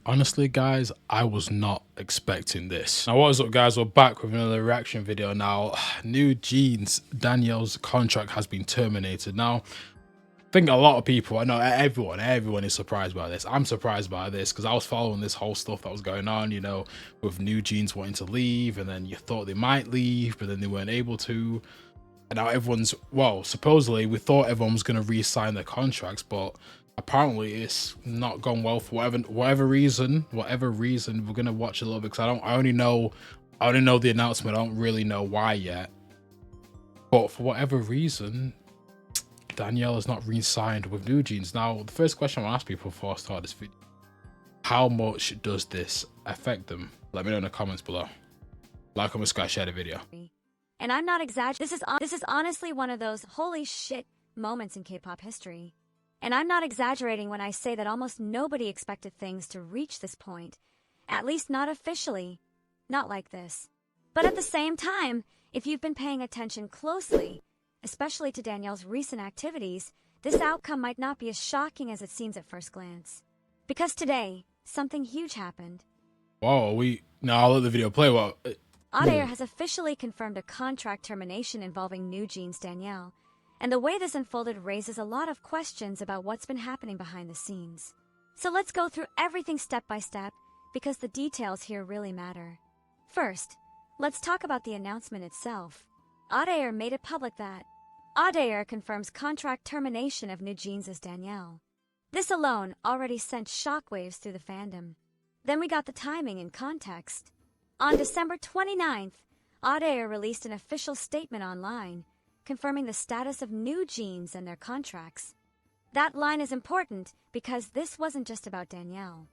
Honestly, guys, I was not expecting this. Now, what is up, guys? We're back with another reaction video. Now, NewJeans, Danielle's contract has been terminated. Now, I think a lot of people, I know everyone is surprised by this. I'm surprised by this because I was following this whole stuff that was going on, you know, with NewJeans wanting to leave, and then you thought they might leave, but then they weren't able to. And now everyone's, well, supposedly we thought everyone was going to re-sign their contracts, but apparently it's not gone well for whatever reason. We're going to watch a little bit because I only know the announcement. I don't really know why yet, but for whatever reason, Danielle is not re-signed with NewJeans. Now, the first question I want to ask people before I start this video: how much does this affect them? Let me know in the comments below. Like, comment, subscribe, share the video. And I'm not exaggerating. This is honestly one of those holy shit moments in K-pop history. And I'm not exaggerating when I say that almost nobody expected things to reach this point. At least not officially. Not like this. But at the same time, if you've been paying attention closely, especially to Danielle's recent activities, this outcome might not be as shocking as it seems at first glance. Because today, something huge happened. Whoa, now I'll let the video play. Well, Adair has officially confirmed a contract termination involving NewJeans Danielle, and the way this unfolded raises a lot of questions about what's been happening behind the scenes. So let's go through everything step by step, because the details here really matter. First, let's talk about the announcement itself. Adair made it public that Adair confirms contract termination of NewJeans as Danielle. This alone already sent shockwaves through the fandom. Then we got the timing and context. On December 29th, Adair released an official statement online, confirming the status of NewJeans and their contracts. That line is important because this wasn't just about Danielle.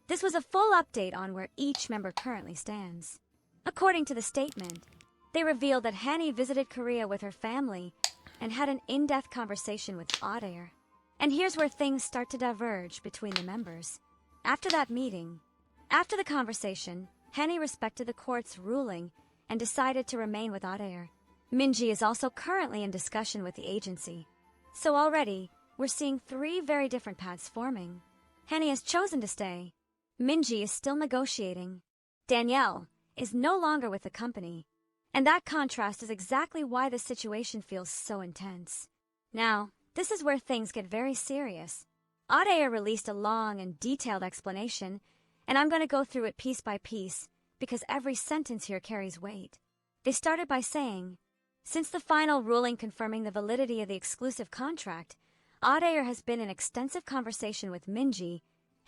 This was a full update on where each member currently stands. According to the statement, they revealed that Hani visited Korea with her family and had an in-depth conversation with Adair. And here's where things start to diverge between the members. After that meeting, after the conversation, Hani respected the court's ruling and decided to remain with Adair. Minji is also currently in discussion with the agency. So already, we're seeing three very different paths forming. Hani has chosen to stay. Minji is still negotiating. Danielle is no longer with the company. And that contrast is exactly why the situation feels so intense. Now, this is where things get very serious. Adair released a long and detailed explanation, and I'm going to go through it piece by piece, because every sentence here carries weight. They started by saying, since the final ruling confirming the validity of the exclusive contract, Adair has been in extensive conversation with Minji,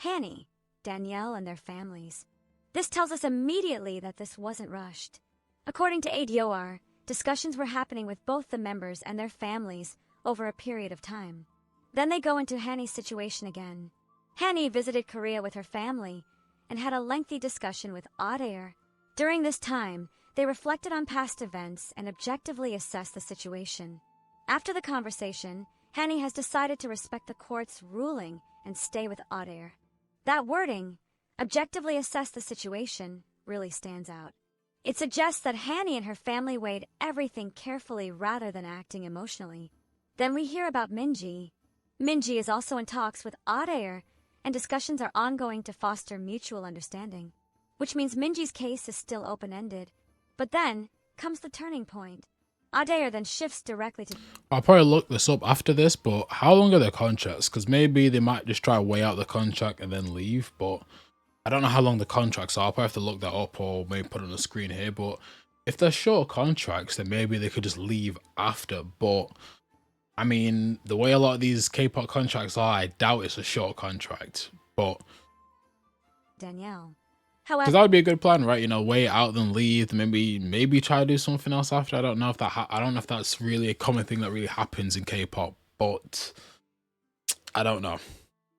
Hani, Danielle, and their families. This tells us immediately that this wasn't rushed. According to ADOR, discussions were happening with both the members and their families over a period of time. Then they go into Hani's situation again. Hani visited Korea with her family and had a lengthy discussion with Adair. During this time, they reflected on past events and objectively assessed the situation. After the conversation, Hani has decided to respect the court's ruling and stay with Adair. That wording, objectively assess the situation, really stands out. It suggests that Hani and her family weighed everything carefully rather than acting emotionally. Then we hear about Minji. Minji is also in talks with Adair, and discussions are ongoing to foster mutual understanding, which means Minji's case is still open-ended. But then comes the turning point. Adair then shifts directly to... I'll probably look this up after this, but how long are their contracts? Because maybe they might just try to weigh out the contract and then leave, but I don't know how long the contracts are. I'll probably have to look that up or maybe put it on the screen here. But if they're short contracts, then maybe they could just leave after. But I mean, the way a lot of these K-pop contracts are, I doubt it's a short contract. But Danielle. because However, that would be a good plan, right? You know, wait out, then leave, maybe try to do something else after. I don't know if that's really a common thing that really happens in K-pop, but I don't know.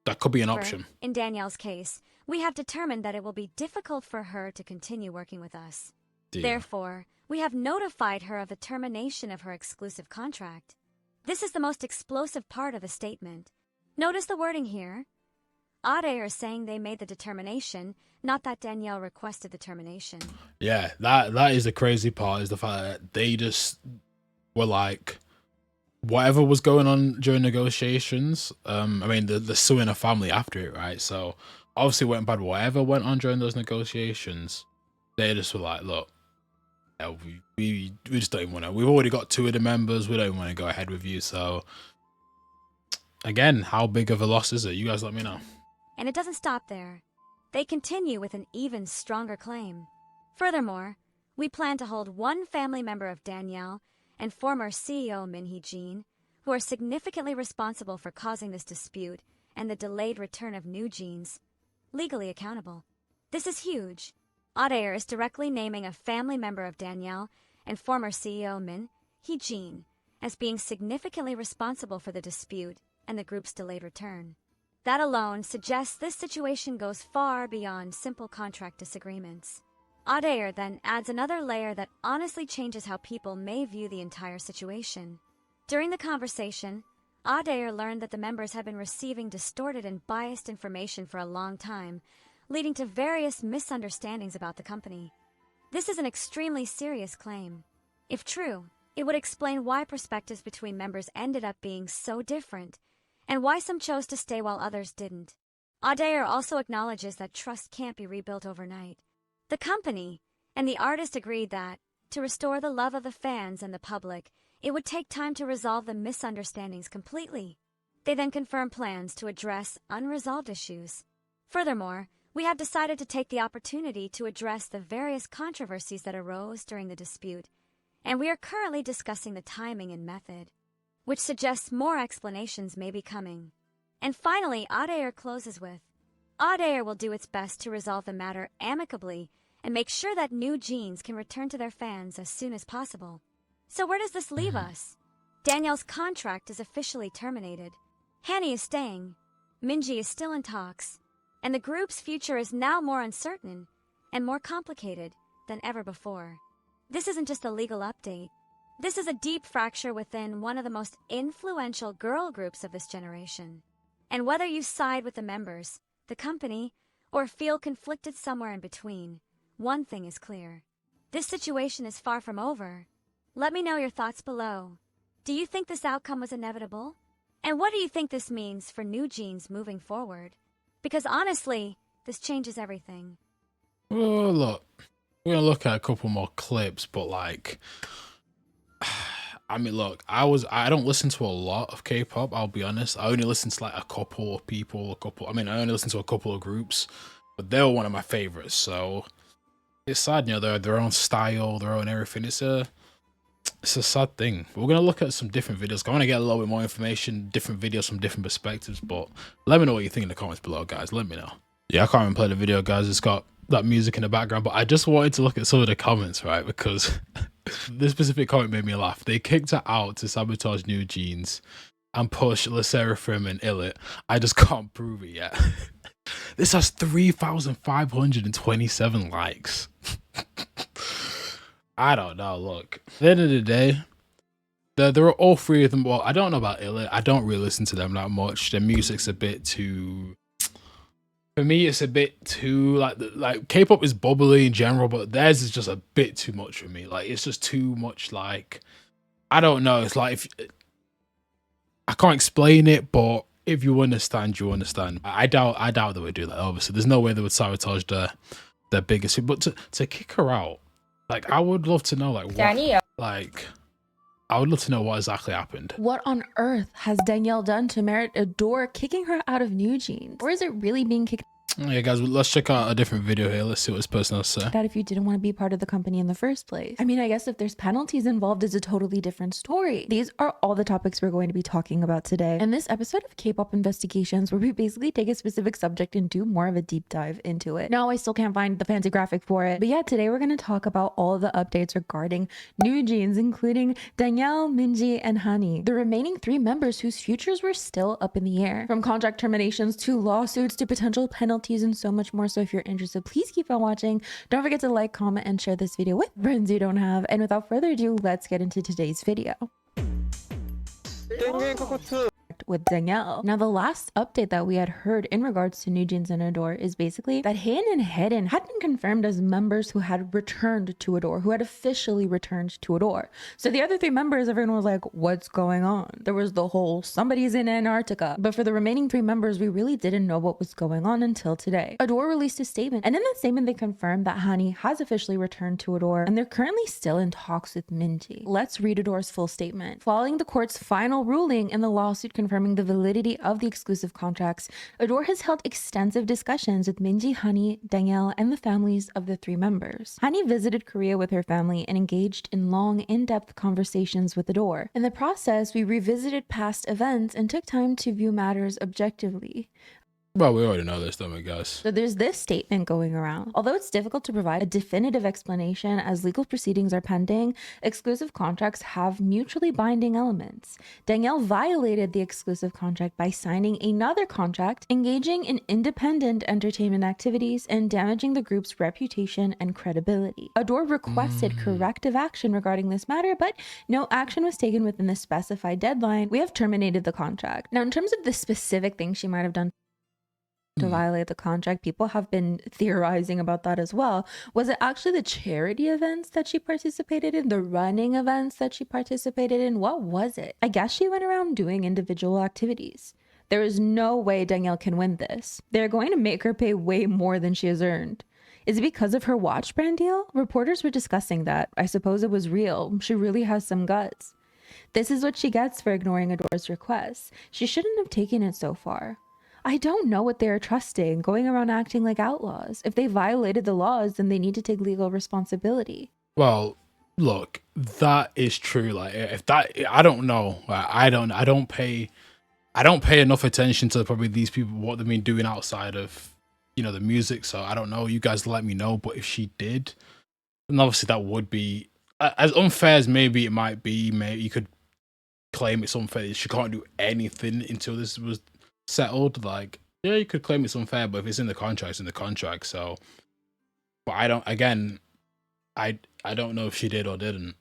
That could be an option. in Danielle's case, we have determined that it will be difficult for her to continue working with us. Dear. Therefore, we have notified her of the termination of her exclusive contract. This is the most explosive part of the statement. Notice the wording here. Adair is saying they made the determination, not that Danielle requested the termination. Yeah, that is the crazy part, is the fact that they just were like, whatever was going on during negotiations. I mean, they're suing a family after it, right? So obviously went bad. Whatever went on during those negotiations, they just were like, look, yeah, we just don't even want to. We've already got 2 of the members. We don't even want to go ahead with you. So again, how big of a loss is it? You guys let me know. And it doesn't stop there. They continue with an even stronger claim. Furthermore, we plan to hold one family member of Danielle and former CEO Min Hee-jin, who are significantly responsible for causing this dispute and the delayed return of NewJeans, legally accountable. This is huge. Odd Air is directly naming a family member of Danielle and former CEO Min Hee-jin as being significantly responsible for the dispute and the group's delayed return. That alone suggests this situation goes far beyond simple contract disagreements. Odd Air then adds another layer that honestly changes how people may view the entire situation. During the conversation, Odd Air learned that the members had been receiving distorted and biased information for a long time, leading to various misunderstandings about the company. This is an extremely serious claim. If true, it would explain why perspectives between members ended up being so different, and why some chose to stay while others didn't. Odd Air also acknowledges that trust can't be rebuilt overnight. The company and the artist agreed that, to restore the love of the fans and the public, it would take time to resolve the misunderstandings completely. They then confirmed plans to address unresolved issues. Furthermore, we have decided to take the opportunity to address the various controversies that arose during the dispute, and we are currently discussing the timing and method, which suggests more explanations may be coming. And finally, Odd Air closes with, Odd Air will do its best to resolve the matter amicably and make sure that NewJeans can return to their fans as soon as possible. So where does this leave us? Danielle's contract is officially terminated. Hanny is staying. Minji is still in talks. And the group's future is now more uncertain and more complicated than ever before. This isn't just a legal update. This is a deep fracture within one of the most influential girl groups of this generation. And whether you side with the members, the company, or feel conflicted somewhere in between, one thing is clear. This situation is far from over. Let me know your thoughts below. Do you think this outcome was inevitable? And what do you think this means for NewJeans moving forward? Because honestly, this changes everything. Well, look, we're gonna look at a couple more clips, but like, I mean, look, I don't listen to a lot of K-pop, I'll be honest. I only listen to like a couple of people, I only listen to a couple of groups, but they were one of my favorites. So it's sad, you know, they have their own style, their own everything. It's a sad thing. We're gonna look at some different videos. I want to get a little bit more information, different videos from different perspectives, but let me know what you think in the comments below, guys. Let me know. Yeah, I can't even play the video, guys. It's got that music in the background, but I just wanted to look at some of the comments, right? Because this specific comment made me laugh. They kicked her out to sabotage NewJeans and push Le Seraphim and Illit. I just can't prove it yet. This has 3,527 likes. I don't know. Look, at the end of the day, there are all 3 of them. Well, I don't know about Illit. I don't really listen to them that much. Their music's a bit too, for me, it's a bit too like K-pop is bubbly in general, but theirs is just a bit too much for me. Like, it's just too much. Like, I don't know. It's like, I can't explain it, but if you understand, you understand. I doubt they would do that. Obviously, there's no way they would sabotage their biggest hit. But to kick her out, like, I would love to know, like, what, Danielle. like, I would love to know what exactly happened. What on earth has Danielle done to merit a door kicking her out of NewJeans? Or is it really being kicked Yeah, guys, let's check out a different video here. Let's see what this person has to say. out if you didn't want to be part of the company in the first place? I mean, I guess if there's penalties involved, it's a totally different story. These are all the topics we're going to be talking about today in this episode of K-pop Investigations, where we basically take a specific subject and do more of a deep dive into it. No, I still can't find the fancy graphic for it, but yeah, today we're going to talk about all the updates regarding NewJeans, including Danielle, Minji, and Hani, the remaining 3 members whose futures were still up in the air, from contract terminations to lawsuits to potential penalties and so much more. So if you're interested, please keep on watching. Don't forget to like, comment, and share this video with friends you don't have. And without further ado, let's get into today's video. with Danielle. Now, the last update that we had heard in regards to NewJeans and Adore is basically that Han and Hidden had been confirmed as members who had returned to Adore, who had officially returned to Adore. So the other three members, everyone was like, what's going on? There was the whole somebody's in Antarctica. But for the remaining three members, we really didn't know what was going on until today. Adore released a statement, and in that statement, they confirmed that Hani has officially returned to Adore, and they're currently still in talks with Minji. Let's read Adore's full statement. Following the court's final ruling in the lawsuit confirming the validity of the exclusive contracts, Adore has held extensive discussions with Minji, Hani, Danielle, and the families of the three members. Hani visited Korea with her family and engaged in long, in-depth conversations with Adore. In the process, we revisited past events and took time to view matters objectively. Well, we already know this, don't we, guys? So there's this statement going around. Although it's difficult to provide a definitive explanation as legal proceedings are pending, exclusive contracts have mutually binding elements. Danielle violated the exclusive contract by signing another contract, engaging in independent entertainment activities, and damaging the group's reputation and credibility. Adore requested corrective action regarding this matter, but no action was taken within the specified deadline. We have terminated the contract. Now, in terms of the specific things she might have done to violate the contract, people have been theorizing about that as well. Was it actually the charity events that she participated in, the running events that she participated in? What was it? I guess she went around doing individual activities. There is no way Danielle can win this. They're going to make her pay way more than she has earned. Is it because of her watch brand deal? Reporters were discussing that. I suppose it was real. She really has some guts. This is what she gets for ignoring Adore's requests. She shouldn't have taken it so far. I don't know what they're trusting, going around acting like outlaws. If they violated the laws, then they need to take legal responsibility. Well, look, that is true. Like, if that, I don't know. I don't pay enough attention to probably these people, what they've been doing outside of, you know, the music. So I don't know. You guys let me know. But if she did, then obviously that would be as unfair as maybe it might be. Maybe you could claim it's unfair. She can't do anything until this was settled. Like, yeah, you could claim it's unfair, but if it's in the contract, it's in the contract. So, but I don't know if she did or didn't,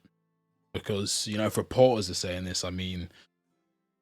because, you know, if reporters are saying this, I mean,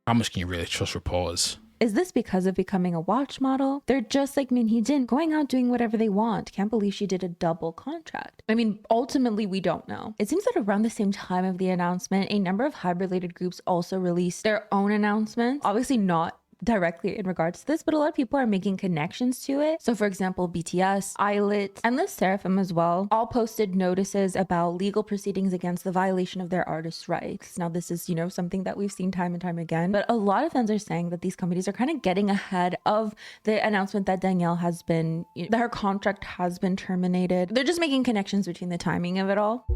how much can you really trust reporters? Is this because of becoming a watch model? They're just like Min Hee-jin, going out doing whatever they want. Can't believe she did a double contract. I mean, ultimately, we don't know. It seems that around the same time of the announcement, a number of HYBE-related groups also released their own announcements. Obviously not directly in regards to this, but a lot of people are making connections to it. So for example, BTS, ILIT, and LE SSERAFIM as well, all posted notices about legal proceedings against the violation of their artists' rights. Now this is, you know, something that we've seen time and time again, but a lot of fans are saying that these companies are kind of getting ahead of the announcement that Danielle has been, that her contract has been terminated. They're just making connections between the timing of it all.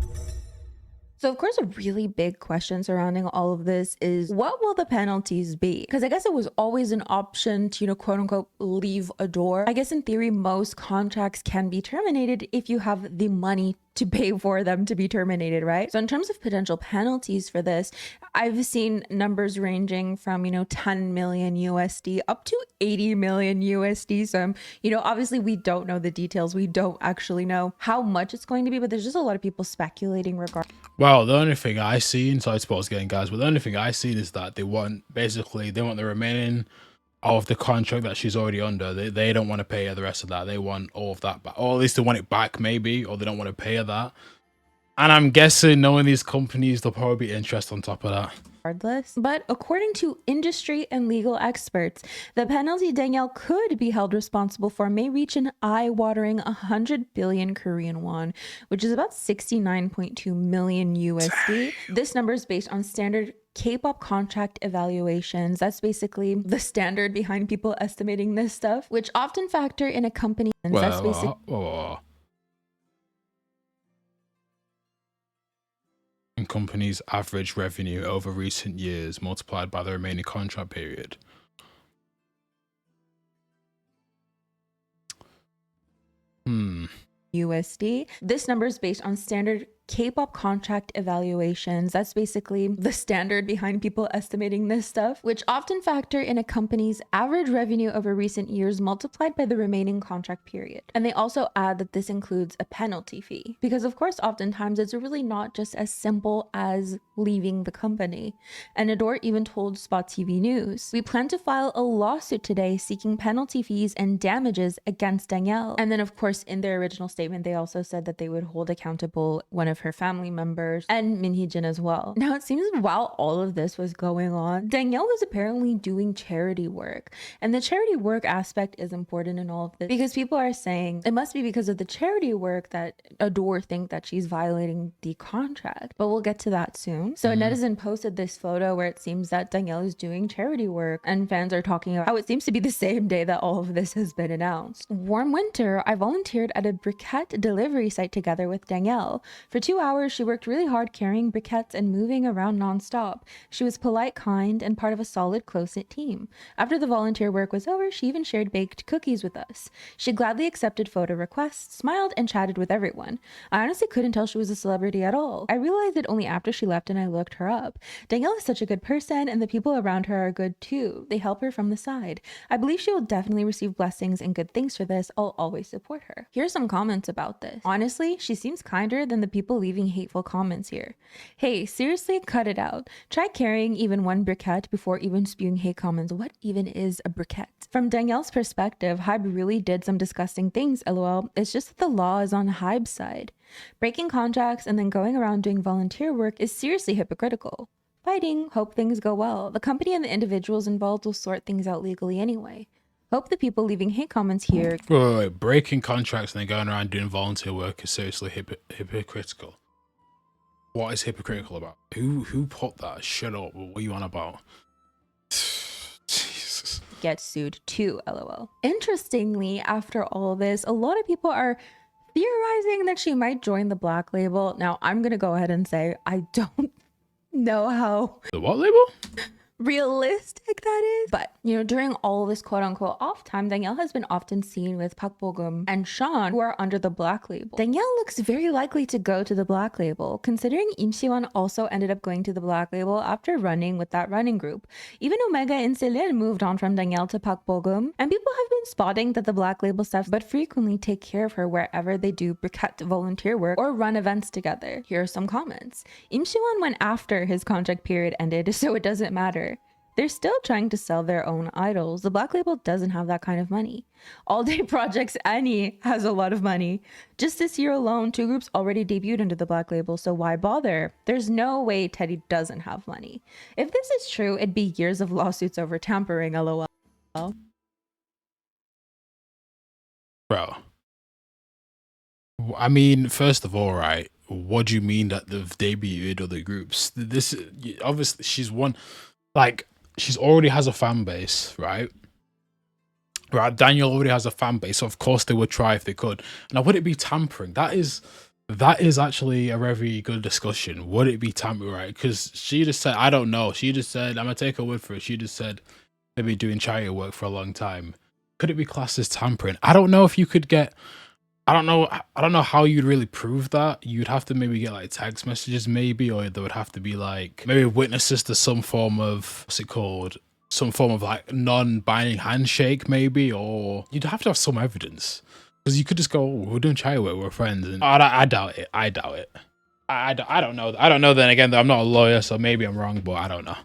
So of course, a really big question surrounding all of this is, what will the penalties be? Because I guess it was always an option to, you know, quote unquote, leave Adore. I guess in theory, most contracts can be terminated if you have the money to pay for them to be terminated, right? So in terms of potential penalties for this, I've seen numbers ranging from, you know, 10 million USD up to 80 million USD. So, you know, obviously we don't know the details. We don't actually know how much it's going to be, but there's just a lot of people speculating regarding. Well, the only thing I seen, sorry to pause again, guys, but the only thing I seen is that they want the remaining of the contract that she's already under. They don't want to pay her the rest of that. They want all of that back, or at least they want it back, maybe, or they don't want to pay her that. And I'm guessing, knowing these companies, there'll probably be interest on top of that. Regardless, but according to industry and legal experts, the penalty Danielle could be held responsible for may reach an eye-watering 100 billion Korean won, which is about 69.2 million USD. This number is based on standard K-pop contract evaluations. That's basically the standard behind people estimating this stuff, which often factor in a company. That's basically and companies' average revenue over recent years multiplied by the remaining contract period. USD. This number is based on standard K-pop contract evaluations. That's basically the standard behind people estimating this stuff, which often factor in a company's average revenue over recent years multiplied by the remaining contract period. And they also add that this includes a penalty fee, because of course oftentimes it's really not just as simple as leaving the company. And Adore even told Spot TV News, "We plan to file a lawsuit today seeking penalty fees and damages against Danielle." And then of course in their original statement they also said that they would hold accountable one of her family members and Min Hee-jin as well. Now it seems while all of this was going on, Danielle was apparently doing charity work. And the charity work aspect is important in all of this because people are saying it must be because of the charity work that Adore think that she's violating the contract. But we'll get to that soon. So a netizen posted this photo where it seems that Danielle is doing charity work, and fans are talking about how it seems to be the same day that all of this has been announced. Warm winter, I volunteered at a briquette delivery site together with Danielle. For 2 hours, she worked really hard carrying briquettes and moving around nonstop. She was polite, kind, and part of a solid, close-knit team. After the volunteer work was over, she even shared baked cookies with us. She gladly accepted photo requests, smiled, and chatted with everyone. I honestly couldn't tell she was a celebrity at all. I realized it only after she left and I looked her up. Danielle is such a good person, and the people around her are good too. They help her from the side. I believe she will definitely receive blessings and good things for this. I'll always support her. Here's some comments about this. Honestly, she seems kinder than the people leaving hateful comments here. Hey, seriously, cut it out. Try carrying even one briquette before even spewing hate comments. What even is a briquette? From Danielle's perspective, Hybe really did some disgusting things, lol. It's just that the law is on Hybe's side. Breaking contracts and then going around doing volunteer work is seriously hypocritical. Fighting, hope things go well. The company and the individuals involved will sort things out legally anyway. Hope the people leaving hate comments here. Wait. Breaking contracts and then going around doing volunteer work is seriously hypocritical. What is hypocritical about? Who put that? Shut up. What are you on about? Jesus. Get sued too, lol. Interestingly, after all this, a lot of people are theorizing that she might join the Black label. Now, I'm gonna go ahead and say I don't know how The what label? realistic that is, but you know, during all this quote-unquote off time, Danielle has been often seen with Park Bo-gum and Sean, who are under the Black label. Danielle looks very likely to go to the Black label, considering Im Si-won also ended up going to the Black label after running with that running group. Even Omega and Celine moved on from Danielle to Park Bo-gum, and people have been spotting that the Black label staff but frequently take care of her wherever they do briquette volunteer work or run events together. Here are some comments. Im Si-won went after his contract period ended, so it doesn't matter. They're still trying to sell their own idols. The Black label doesn't have that kind of money. All Day Projects Annie has a lot of money. Just this year alone, 2 groups already debuted under the Black label, so why bother? There's no way Teddy doesn't have money. If this is true, it'd be years of lawsuits over tampering, lol. Bro. I mean, first of all, right, what do you mean that they've debuted other groups? This, obviously, she's one, like, she's already has a fan base, right? Right, Danielle already has a fan base, so of course they would try if they could. Now, would it be tampering? That is actually a very good discussion. Would it be tampering, right? Because she just said, I don't know. She just said, I'm gonna take her word for it. She just said they've been doing charity work for a long time. Could it be classed as tampering? I don't know if you could get. I don't know how you'd really prove that. You'd have to maybe get like text messages maybe, or there would have to be like maybe witnesses to some form of, what's it called? Some form of like non-binding handshake maybe, or you'd have to have some evidence. Because you could just go, oh, we're doing charity work, we're friends. And I doubt it. I doubt it. I don't know. I don't know then again, I'm not a lawyer, so maybe I'm wrong, but I don't know.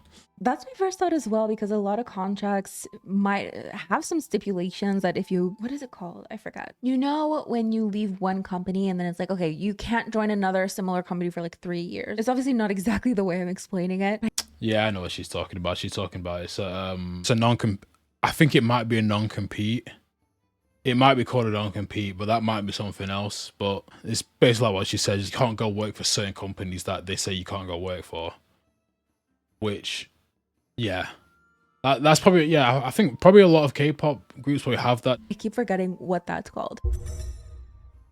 That's my first thought as well, because a lot of contracts might have some stipulations that if you, what is it called? I forgot. You know, when you leave one company and then it's like, okay, you can't join another similar company for like 3 years. It's obviously not exactly the way I'm explaining it. Yeah, I know what she's talking about. She's talking about it's a I think it might be a non-compete. It might be called a non-compete, but that might be something else. But it's basically like what she said. You can't go work for certain companies that they say you can't go work for. Which, yeah. That's probably, yeah, I think probably a lot of K-pop groups probably have that. I keep forgetting what that's called.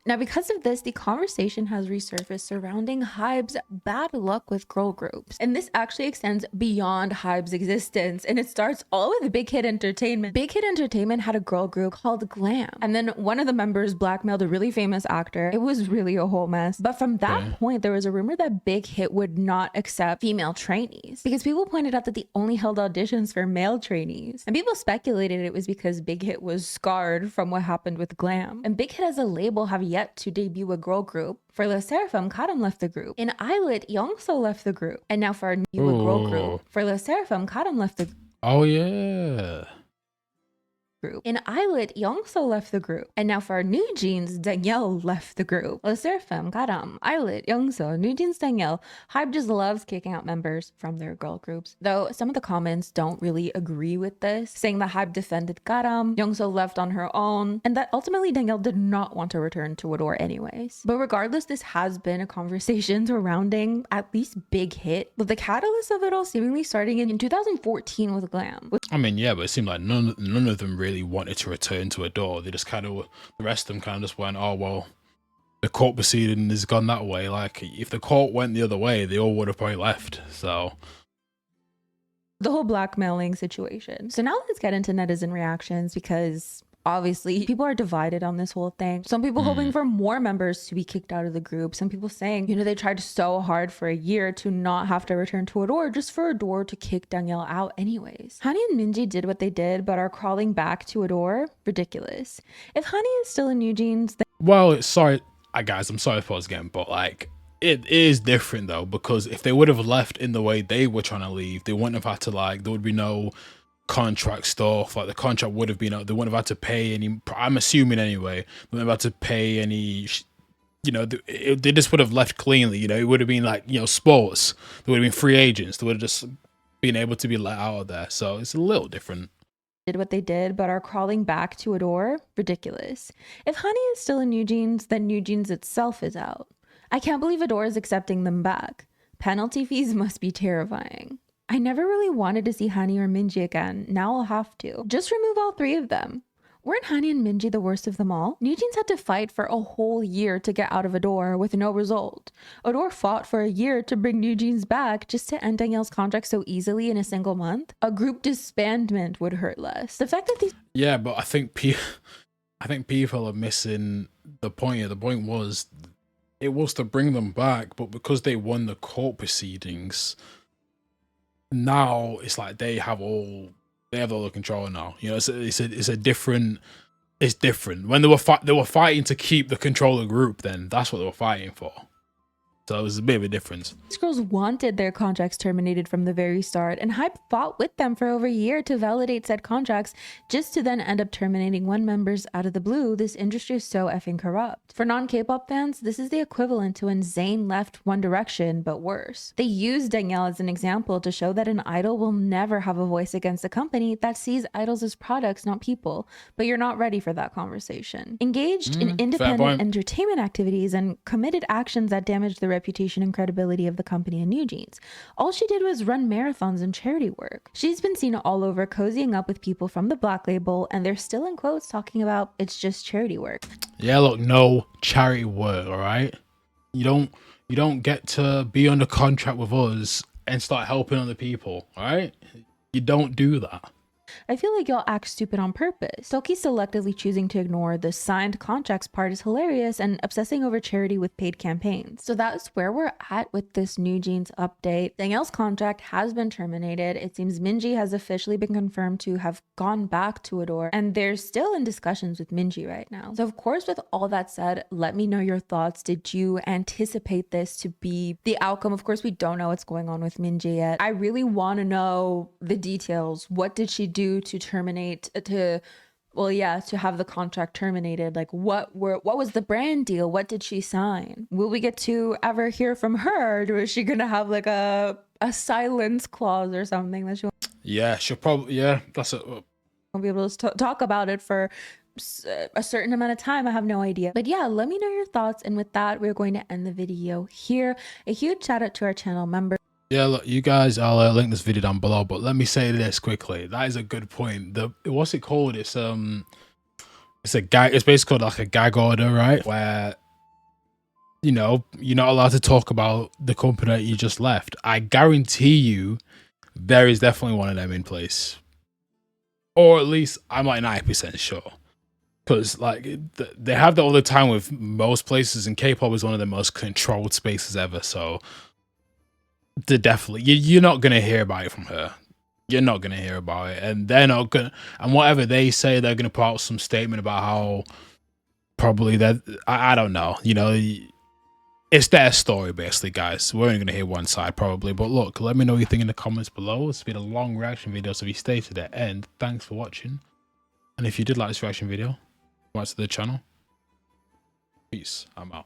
Now, because of this, the conversation has resurfaced surrounding Hybe's bad luck with girl groups. And this actually extends beyond Hybe's existence. And it starts all with Big Hit Entertainment. Big Hit Entertainment had a girl group called Glam. And then one of the members blackmailed a really famous actor. It was really a whole mess. But from that point, there was a rumor that Big Hit would not accept female trainees because people pointed out that they only held auditions for male trainees. And people speculated it was because Big Hit was scarred from what happened with Glam. And Big Hit as a label have yet to debut a girl group. For Le Seraphim, Karam left the group. In Islet, Youngso left the group. And now for our new girl group, for Le Seraphim, Karam left the group. Oh yeah. In Islet, Youngso left the group. And now for our NewJeans, Danielle left the group. Le Seraphim, Karam, Islet, Youngso, NewJeans, Danielle. Hybe just loves kicking out members from their girl groups. Though some of the comments don't really agree with this, saying that Hybe defended Karam, Youngso left on her own, and that ultimately Danielle did not want to return to Adore anyways. But regardless, this has been a conversation surrounding at least Big Hit, with the catalyst of it all seemingly starting in 2014 with Glam. I mean, yeah, but it seemed like none of them really wanted to return to Adore. They just kind of, the rest of them kind of just went, oh well, the court proceeding has gone that way. Like if the court went the other way, they all would have probably left. So the whole blackmailing situation. So now let's get into netizen reactions, because obviously people are divided on this whole thing. Some people hoping for more members to be kicked out of the group. Some people saying, you know, they tried so hard for a year to not have to return to Adore, just for Adore to kick Danielle out anyways. Hani and Minji did what they did, but are crawling back to Adore. Ridiculous. If Hani is still in NewJeans, then well, guys, I'm sorry for us again, but like it is different though, because if they would have left in the way they were trying to leave, they wouldn't have had to, like, there would be no contract stuff. Like the contract would have been out, they wouldn't have had to pay any, I'm assuming anyway, they wouldn't have had to pay any, you know, they just would have left cleanly. You know, it would have been like, you know, sports, they would have been free agents, they would have just been able to be let out of there. So it's a little different. Did what they did, but are crawling back to Adore. Ridiculous. If Hani is still in NewJeans, then NewJeans itself is out. I can't believe Adore is accepting them back. Penalty fees must be terrifying. I never really wanted to see Hani or Minji again. Now I'll have to. Just remove all three of them. Weren't Hani and Minji the worst of them all? NewJeans had to fight for a whole year to get out of Adore with no result. Adore fought for a year to bring NewJeans back just to end Danielle's contract so easily in a single month. A group disbandment would hurt less. The fact that these— yeah, but I think people are missing the point here. The point was, it was to bring them back, but because they won the court proceedings, now it's like they have all the control now. You know, it's different. When they were fighting to keep the control of the group, then that's what they were fighting for. So it was a bit of a difference. These girls wanted their contracts terminated from the very start, and Hybe fought with them for over a year to validate said contracts, just to then end up terminating one members out of the blue. This industry is so effing corrupt. For non-K-pop fans, this is the equivalent to when Zayn left One Direction, but worse. They used Danielle as an example to show that an idol will never have a voice against a company that sees idols as products, not people. But you're not ready for that conversation. Engaged in independent entertainment activities and committed actions that damage the reputation and credibility of the company and NewJeans. All she did was run marathons and charity work. She's been seen all over cozying up with people from the Black label, and they're still in quotes talking about it's just charity work. Yeah, look, no charity work, all right? You don't get to be under contract with us and start helping other people, all right? You don't do that. I feel like y'all act stupid on purpose. Toki selectively choosing to ignore the signed contracts part is hilarious, and obsessing over charity with paid campaigns. So that's where we're at with this NewJeans update. Danielle's contract has been terminated. It seems Minji has officially been confirmed to have gone back to Adore, and they're still in discussions with Minji right now. So of course, with all that said, let me know your thoughts. Did you anticipate this to be the outcome? Of course, we don't know what's going on with Minji yet. I really want to know the details. What did she do to terminate, to have the contract terminated? Like what was the brand deal? What did she sign? Will we get to ever hear from her, or is she gonna have like a silence clause or something that she she'll probably, that's it. won't be able to talk about it for a certain amount of time? I have no idea. But yeah, let me know your thoughts, and with that, we're going to end the video here. A huge shout out to our channel members. Yeah, look, you guys, I'll link this video down below, but let me say this quickly. That is a good point. What's it called? It's It's basically called like a gag order, right? Where, you know, you're not allowed to talk about the company that you just left. I guarantee you there is definitely one of them in place. Or at least I'm like 90% sure. Because like they have that all the time with most places, and K-pop is one of the most controlled spaces ever. So they're definitely, you're not going to hear about it from her. You're not going to hear about it. And they're not going to, and whatever they say, they're going to put out some statement about how probably that, I don't know, you know, it's their story basically, guys. We're only going to hear one side probably. But look, let me know what you think in the comments below. It's been a long reaction video, so if you stay to the end, thanks for watching. And if you did like this reaction video, subscribe to the channel. Peace. I'm out.